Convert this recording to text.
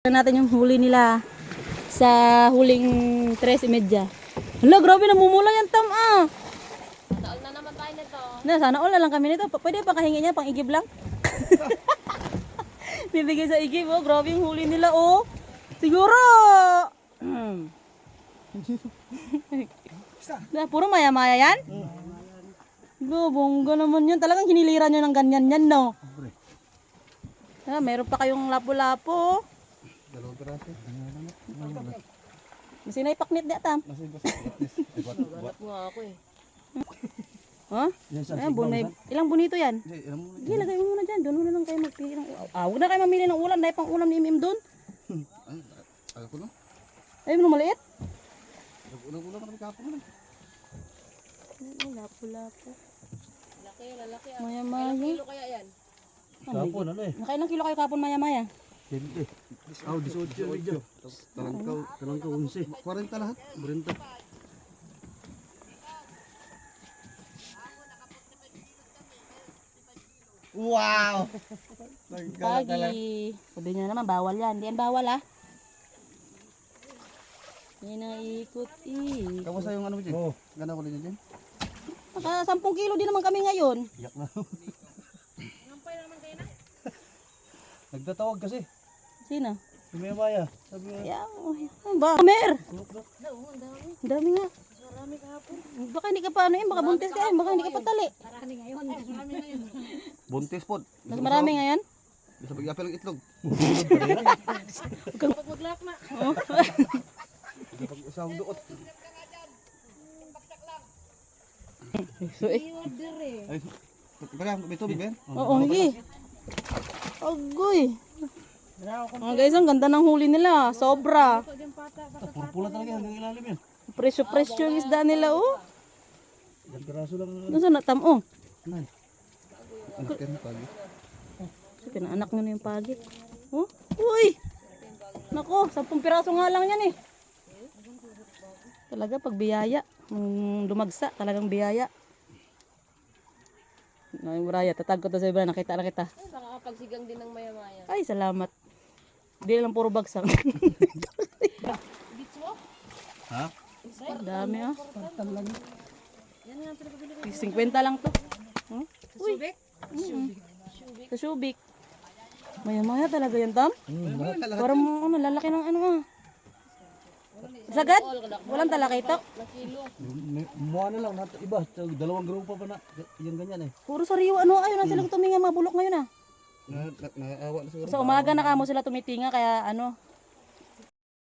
Natin yung huli nila sa huling 3:30. Hala, grabe namumula yan, Tam, ah. Sana all na naman tayo nito. Sana all na lang kami nito. Pwede pa kahingi niya pang igib lang. Bibigay sa igib, oh. Grabe yung huli nila, oh. Siguro. Puro maya-maya yan? Bongga naman yan. Talagang hiniliran nyo ng ganyan yan, no? Meron pa kayong lapo-lapo. Dalawang piraso. Masinay paknit niya, Tam. Balat nga ako eh. Ha? Ayan, bunay. Ilang bunito yan? Sige, lagay mo muna dyan. Doon muna lang kayo magpili ng ulam. Huwag na kayo mamili ng ulam. Dahil pang ulam ni Imim doon. Ayaw ko na. Ayaw mo na maliit? Ulang-ulang na kapag na. Lapo-lapo. Lalaki, lalaki. Maya-maya. Ilang kilo kaya yan? Kapon, ano eh? Nakailang kilo kayo kapon maya-maya? 20. Oh, 18 medyo. Talangkaw 11. 40 lahat. 40. Wow! Pagi. Sabi nyo naman, bawal yan. Hindi yan bawal, ah. Yan ang ikot-ikot. Kamusta yung ano mo dyan? Oh, Ganda ko din dyan? Naka 10 kilo din naman kami ngayon. yak na. Nagtatawag kasi. Sino? Si Maya Maya. Sabi niya, Yan. Ba? Mer! Ang dami. Ang dami nga. Marami kahapon. Baka hindi ka pa ano yun, baka buntis ka yun, baka hindi ka pa tali. Marami ngayon. Marami ngayon. Buntis po. Mas marami ngayon. Bisa pag-apel ng itlog. Pag maglak na. Bisa pag-usawang duot. I-order eh. Ay, kaya may tubig ba yan? Oo, hindi. Agoy. Mga guys, ang ganda ng huli nila. Sobra. pula talaga hanggang ilalim yan. Presyo-presyo yung isda nila, oh. Ilang piraso lang. Doon sa natam, oh. Anak yan pagi. Pinaanak nyo na yung pagit. Oh, uy! Nako, 10 piraso nga lang yan eh. Talaga pag biyaya, dumagsa, talagang biyaya. Ay, Muraya, tatag ko to sa iba, nakita na kita. Nakakapagsigang din ng maya-maya. Ay, salamat. Hindi lang puro bagsak. Gits mo? Ha? Ang dami ah. Yan nga pinapabili ko. 50 lang to. Huh? Uy, Subik? sa Subic. Maya-maya talaga yan, Tam. Parang ano, lalaki ng ano ah. Sagad? Walang talakitok. Na kilo. Mukha na lang. Iba. Dalawang grupo pa na. Yung ganyan eh. Puro sariwa. Ano, ayun na sila tuminga mga bulok ngayon ah. Naawa na siguro. Sa umaga na kamo sila tumitinga kaya ano,